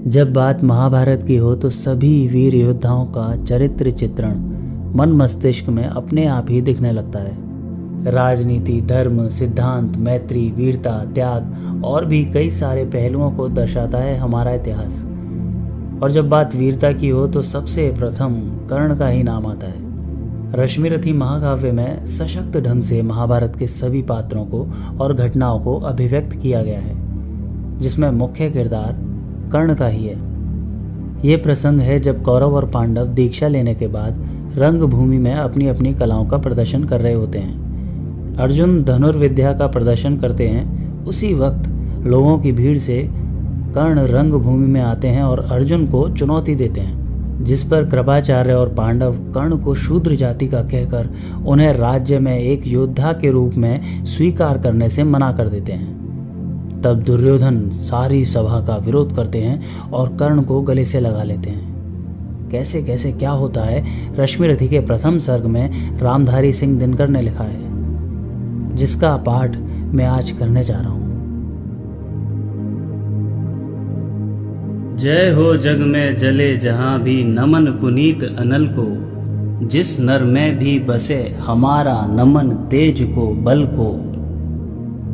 जब बात महाभारत की हो तो सभी वीर योद्धाओं का चरित्र चित्रण मन मस्तिष्क में अपने आप ही दिखने लगता है। राजनीति, धर्म, सिद्धांत, मैत्री, वीरता, त्याग और भी कई सारे पहलुओं को दर्शाता है हमारा इतिहास। और जब बात वीरता की हो तो सबसे प्रथम कर्ण का ही नाम आता है। रश्मिरथी महाकाव्य में सशक्त ढंग से महाभारत के सभी पात्रों को और घटनाओं को अभिव्यक्त किया गया है, जिसमें मुख्य किरदार कर्ण का ही है। ये प्रसंग है जब कौरव और पांडव दीक्षा लेने के बाद रंगभूमि में अपनी अपनी कलाओं का प्रदर्शन कर रहे होते हैं। अर्जुन धनुर्विद्या का प्रदर्शन करते हैं। उसी वक्त लोगों की भीड़ से कर्ण रंगभूमि में आते हैं और अर्जुन को चुनौती देते हैं, जिस पर कृपाचार्य और पांडव कर्ण को शूद्र जाति का कहकर उन्हें राज्य में एक योद्धा के रूप में स्वीकार करने से मना कर देते हैं। तब दुर्योधन सारी सभा का विरोध करते हैं और कर्ण को गले से लगा लेते हैं। कैसे कैसे क्या होता है, रश्मिरथी के प्रथम सर्ग में रामधारी सिंह दिनकर ने लिखा है, जिसका पाठ मैं आज करने जा रहा हूं। जय हो जग में जले जहां भी नमन पुनीत अनल को, जिस नर में भी बसे हमारा नमन तेज को बल को।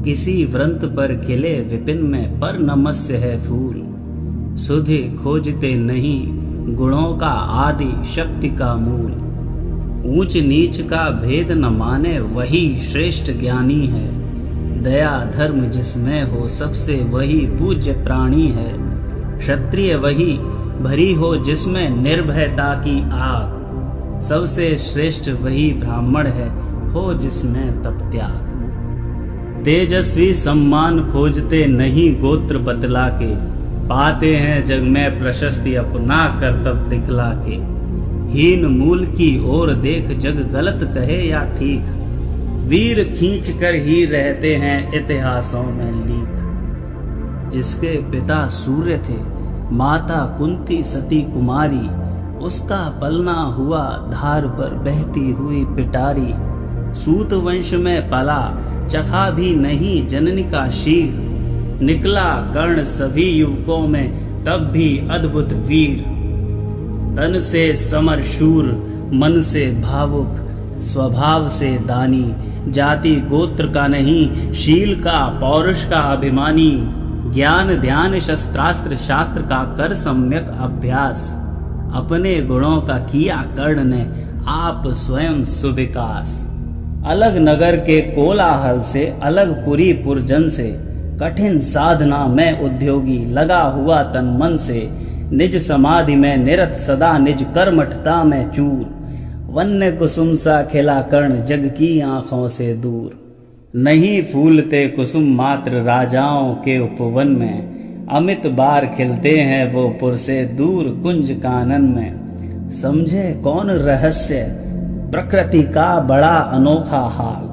किसी व्रंत पर खिले विपिन में पर नमस्य है फूल, सुधि खोजते नहीं गुणों का आदि शक्ति का मूल। ऊंच नीच का भेद न माने वही श्रेष्ठ ज्ञानी है, दया धर्म जिसमें हो सबसे वही पूज्य प्राणी है। क्षत्रिय वही भरी हो जिसमें निर्भयता की आग, सबसे श्रेष्ठ वही ब्राह्मण है हो जिसमें तप त्याग। तेजस्वी सम्मान खोजते नहीं गोत्र बतला के, पाते हैं जग में प्रशस्ति अपना कर्तव्य दिखला के। हीन मूल की ओर देख जग गलत कहे या ठीक, वीर खींच कर ही रहते हैं इतिहासों में लीक। जिसके पिता सूर्य थे माता कुंती सती कुमारी, उसका पलना हुआ धार पर बहती हुई पिटारी। सूत वंश में पला चखा भी नहीं जननी का शीर, निकला कर्ण सभी युवकों में तब भी अद्भुत वीर। तन से समर शूर, मन से भावुक, स्वभाव से दानी, जाति गोत्र का नहीं शील का पौरुष का अभिमानी। ज्ञान ध्यान शस्त्रास्त्र शास्त्र का कर सम्यक अभ्यास, अपने गुणों का किया कर्ण ने आप स्वयं सुविकास। अलग नगर के कोलाहल से अलग पुरी पुरजन से, कठिन साधना में उद्योगी लगा हुआ तन मन से। निज समाधि में निरत सदा निज कर्मठता में चूर, वन्य कुसुम सा खिला कर्ण जग की आंखों से दूर। नहीं फूलते कुसुम मात्र राजाओं के उपवन में, अमित बार खिलते हैं वो पुर से दूर कुंज कानन में। समझे कौन रहस्य प्रकृति का बड़ा अनोखा हाल,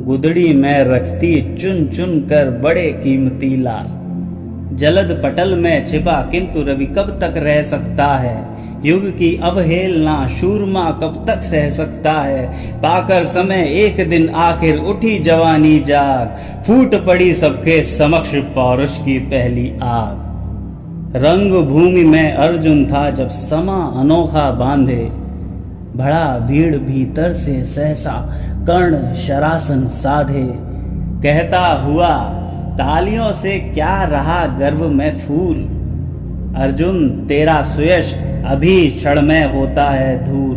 गुदड़ी में रखती चुन चुन कर बड़े कीमती लाल। जलद पटल में छिपा किंतु रवि कब तक रह सकता है, युग की अवहेलना शूरमा कब तक सह सकता है। पाकर समय एक दिन आखिर उठी जवानी जाग, फूट पड़ी सबके समक्ष पौरुष की पहली आग। रंग भूमि में अर्जुन था जब समा अनोखा बांधे, बड़ा भीड़ भीतर से सहसा कर्ण शरासन साधे। कहता हुआ तालियों से क्या रहा गर्व में फूल, अर्जुन तेरा सुयश अभी क्षण में होता है धूल।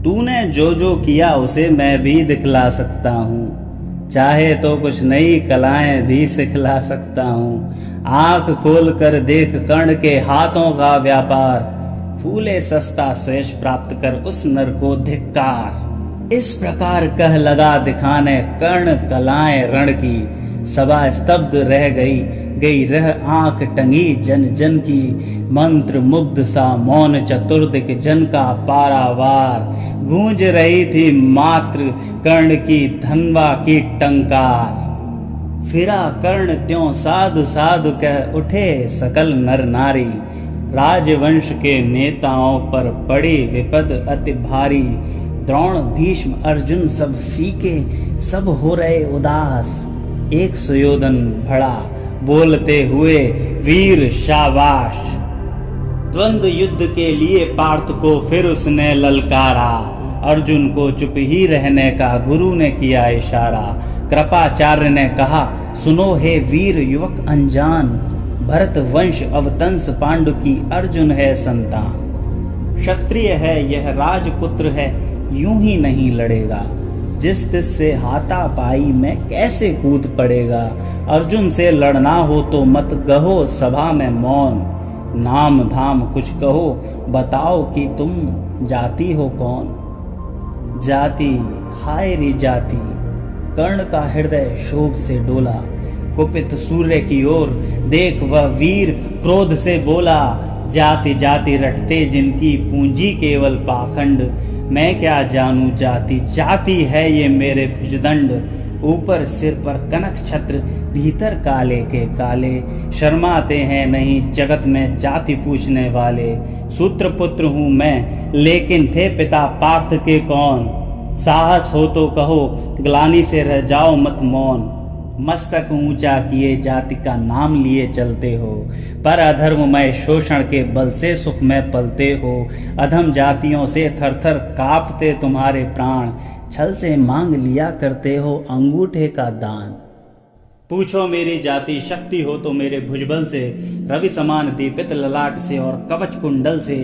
तूने जो जो किया उसे मैं भी दिखला सकता हूँ, चाहे तो कुछ नई कलाएं भी सिखला सकता हूँ। आंख खोल कर देख कर्ण के हाथों का व्यापार, फूले सस्ता सुयश प्राप्त कर उस नर को धिक्कार। इस प्रकार कह लगा दिखाने कर्ण कलाएं रण की, सभा स्तब्ध रह गई रह आंख टंगी जन जन की। मंत्र मुग्ध सा मौन चतुर्दिक जन का पारावार, गूंज रही थी मात्र कर्ण की धनवा की टंकार। फिरा कर्ण त्यों साधु साधु कह उठे सकल नर नारी, राजवंश के नेताओं पर पड़ी विपद अति भारी। द्रोण भीष्म अर्जुन सब फीके सब हो रहे उदास, एक सुयोधन भड़ा बोलते हुए वीर शाबाश। द्वंद्व युद्ध के लिए पार्थ को फिर उसने ललकारा, अर्जुन को चुप ही रहने का गुरु ने किया इशारा। कृपाचार्य ने कहा, सुनो हे वीर युवक अनजान, भरत वंश अवतंस पांडु की अर्जुन है संतान। क्षत्रिय है यह राजपुत्र है, यूं ही नहीं लड़ेगा, जिस तिस से हाथापाई में कैसे कूद पड़ेगा। अर्जुन से लड़ना हो तो मत गहो सभा में मौन, नाम धाम कुछ कहो बताओ कि तुम जाति हो कौन। जाति हाय री जाति, कर्ण का हृदय शोभ से डोला, कुपित सूर्य की ओर देख वह वीर क्रोध से बोला। जाति जाति रटते जिनकी पूंजी केवल पाखंड, मैं क्या जानूं जाति, जाति है ये मेरे भुजदंड। ऊपर सिर पर कनक छत्र, भीतर काले के काले, शर्माते हैं नहीं जगत में जाति पूछने वाले। सूत्र पुत्र हूं मैं, लेकिन थे पिता पार्थ के कौन। साहस हो तो कहो, ग्लानि से रह जाओ मत मौन। मस्तक ऊंचा किए जाति का नाम लिए चलते हो, पर अधर्ममय शोषण के बल से सुख में पलते हो। अधम जातियों से थर थर कांपते तुम्हारे प्राण, छल से मांग लिया करते हो अंगूठे का दान। पूछो मेरी जाति शक्ति हो तो मेरे भुजबल से, रवि समान दीपित ललाट से और कवच कुंडल से।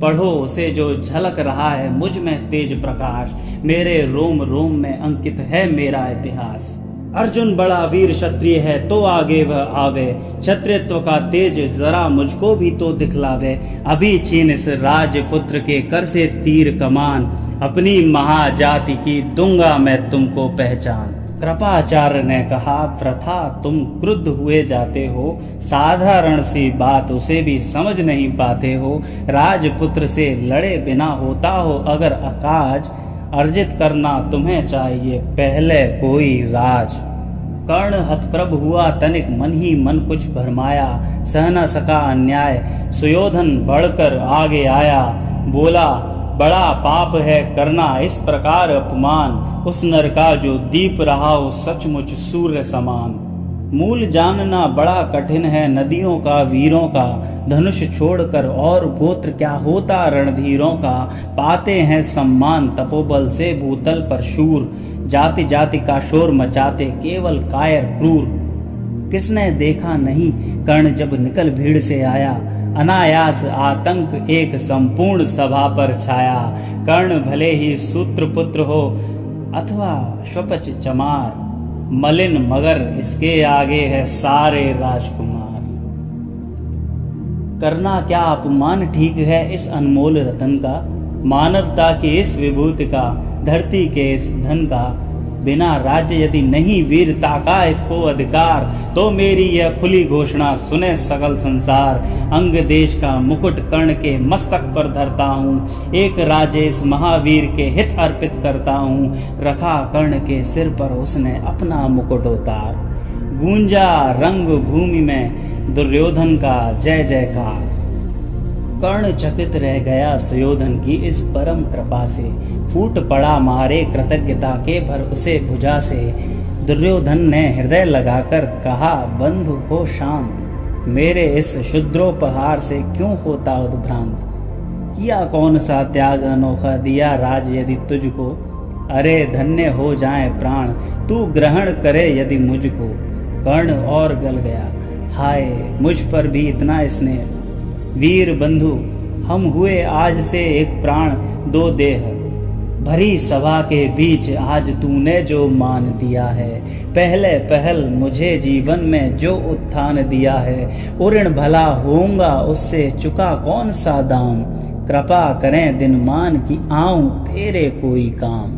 पढ़ो उसे जो झलक रहा है मुझ में तेज प्रकाश, मेरे रोम रोम में अंकित है मेरा इतिहास। अर्जुन बड़ा वीर क्षत्रिय है तो आगे वह आवे, क्षत्रियत्व का तेज जरा मुझको भी तो दिखलावे। अभी छीन इस राजपुत्र के कर से तीर कमान, अपनी महाजाति की दूंगा मैं तुमको पहचान। कृपाचार्य ने कहा, प्रथा तुम क्रुद्ध हुए जाते हो, साधारण सी बात उसे भी समझ नहीं पाते हो। राजपुत्र से लड़े बिना होता हो अगर अकाज, अर्जित करना तुम्हें चाहिए पहले कोई राज। कर्ण हतप्रभ हुआ तनिक मन ही मन कुछ भरमाया, सह न सका अन्याय सुयोधन बढ़कर आगे आया। बोला बड़ा पाप है करना इस प्रकार अपमान, उस नर का जो दीप रहा हो सचमुच सूर्य समान। मूल जानना बड़ा कठिन है नदियों का वीरों का, धनुष छोड़कर और गोत्र क्या होता रणधीरों का। पाते हैं सम्मान तपोबल से भूतल पर शूर, जाति जाति का शोर मचाते केवल कायर क्रूर। किसने देखा नहीं कर्ण जब निकल भीड़ से आया, अनायास आतंक एक संपूर्ण सभा पर छाया। कर्ण भले ही सूत्रपुत्र हो अथवा श्वपच चमार, मलिन मगर इसके आगे है सारे राजकुमार। करना क्या अपमान ठीक है इस अनमोल रतन का, मानवता की इस विभूति का, धरती के इस धन का। बिना राज्य यदि नहीं वीरता का इसको अधिकार, तो मेरी यह खुली घोषणा सुने सकल संसार। अंग देश का मुकुट कर्ण के मस्तक पर धरता हूँ, एक राजे इस महावीर के हित अर्पित करता हूँ। रखा कर्ण के सिर पर उसने अपना मुकुट उतार, गूंजा रंग भूमि में दुर्योधन का जय जयकार। कर्ण चकित रह गया सुयोधन की इस परम कृपा से, फूट पड़ा मारे कृतज्ञता के भर उसे भुजा से। दुर्योधन ने हृदय लगाकर कहा, बंधु हो शांत, मेरे इस शुद्रोपहार से क्यों होता उद्भ्रांत। किया कौन सा त्याग अनोखा दिया राज यदि तुझको, अरे धन्य हो जाए प्राण तू ग्रहण करे यदि मुझको। कर्ण और गल गया, हाय मुझ पर भी इतना स्नेह। वीर बंधु हम हुए आज से एक प्राण दो देह, भरी सभा के बीच आज तूने जो मान दिया है। पहले पहल मुझे जीवन में जो उत्थान दिया है, उऋण भला होऊंगा उससे चुका कौन सा दाम। कृपा करें दिन मान की आऊं तेरे कोई काम।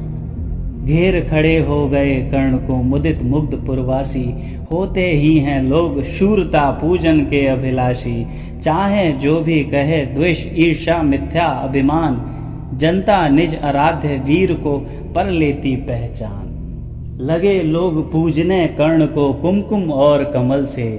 घेर खड़े हो गए कर्ण को मुदित मुग्ध पुरवासी, होते ही हैं लोग शूरता पूजन के अभिलाषी। चाहे जो भी कहे द्वेष ईर्षा मिथ्या अभिमान, जनता निज आराध्य वीर को पर लेती पहचान। लगे लोग पूजने कर्ण को कुमकुम और कमल से,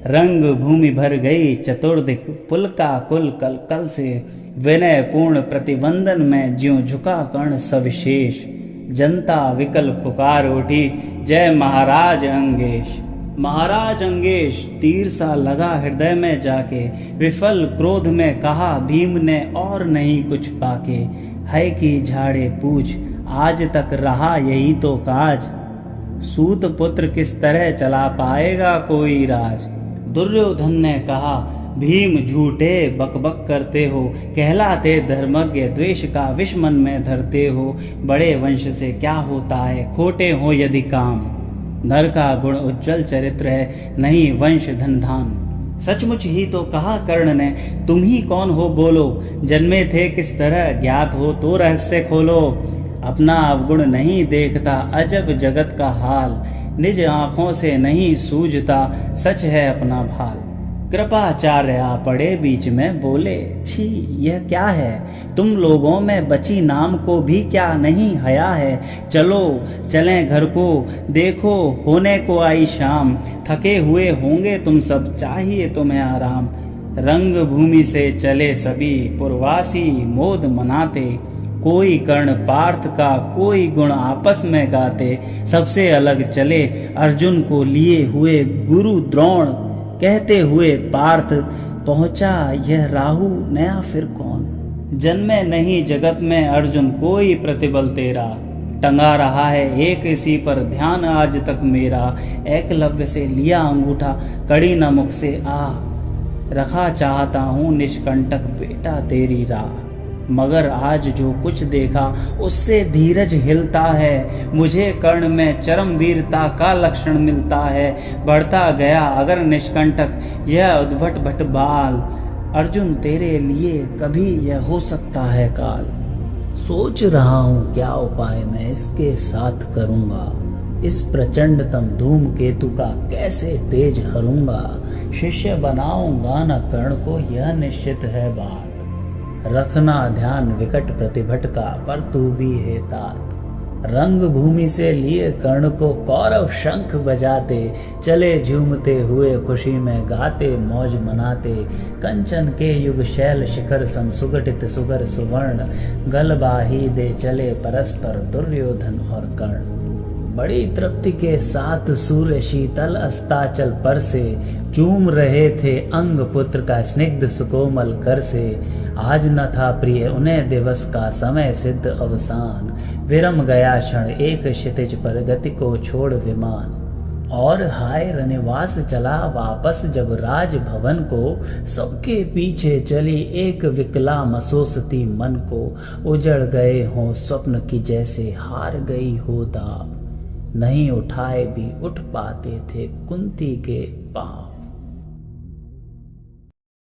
रंग भूमि भर गई चतुर्दिक पुलका कुल कल कल से। विनय पूर्ण प्रतिबंधन में ज्यों झुका कर्ण सविशेष, जनता विकल पुकार उठी जय महाराज अंगेश। महाराज अंगेश तीर सा लगा हृदय में जाके, विफल क्रोध में कहा भीम ने और नहीं कुछ पाके। है कि झाड़े पूछ आज तक रहा यही तो काज, सूत पुत्र किस तरह चला पाएगा कोई राज। दुर्योधन ने कहा भीम झूठे बकबक करते हो, कहलाते धर्मज्ञ द्वेष का विष मन में धरते हो। बड़े वंश से क्या होता है खोटे हो यदि काम, नर का गुण उज्जवल चरित्र है नहीं वंश धन धान। सचमुच ही तो कहा कर्ण ने तुम ही कौन हो बोलो, जन्मे थे किस तरह ज्ञात हो तो रहस्य खोलो। अपना अवगुण नहीं देखता अजब जगत का हाल, निज आंखों से नहीं सूझता सच है अपना भाल। कृपाचार्य आ पड़े बीच में बोले छी यह क्या है, तुम लोगों में बची नाम को भी क्या नहीं हया है। चलो चलें घर को देखो होने को आई शाम, थके हुए होंगे तुम सब चाहिए तुम्हें आराम। रंग भूमि से चले सभी पुरवासी मोद मनाते, कोई कर्ण पार्थ का कोई गुण आपस में गाते। सबसे अलग चले अर्जुन को लिए हुए गुरु द्रोण, कहते हुए पार्थ पहुंचा यह राहु नया फिर कौन। जन्मे नहीं जगत में अर्जुन कोई प्रतिबल तेरा, टंगा रहा है एक इसी पर ध्यान आज तक मेरा। एकलव्य से लिया अंगूठा कड़ी न मुख से आ, रखा चाहता हूँ निष्कंटक बेटा तेरी राह। मगर आज जो कुछ देखा उससे धीरज हिलता है, मुझे कर्ण में चरम वीरता का लक्षण मिलता है। बढ़ता गया अगर निष्कंटक यह उद्भट भट बाल, अर्जुन तेरे लिए कभी यह हो सकता है काल। सोच रहा हूँ क्या उपाय मैं इसके साथ करूँगा, इस प्रचंड तम धूमकेतु का कैसे तेज हरूंगा। शिष्य बनाऊंगा न कर्ण को यह निश्चित है बात, रखना ध्यान विकट प्रतिभट का पर तू भी है तात। रंग भूमि से लिए कर्ण को कौरव शंख बजाते, चले झूमते हुए खुशी में गाते मौज मनाते। कंचन के युग शैल शिखर सम सुगठित सुगर सुवर्ण, गलबाही दे चले परस्पर दुर्योधन और कर्ण। बड़ी तृप्ति के साथ सूर्य शीतल अस्ताचल पर से, चूम रहे थे अंग पुत्र का स्निग्ध सुकोमल कर से। आज न था प्रिय उन्हें दिवस का समय सिद्ध अवसान, विरम गया क्षण एक क्षितिज पर गति को छोड़ विमान। और हाय रनिवास चला वापस जब राज भवन को, सबके पीछे चली एक विकला मसोसती मन को। उजड़ गए हों स्वप्न की जैसे हार गई हो दाब, नहीं उठाए भी उठ पाते थे कुंती के पांव।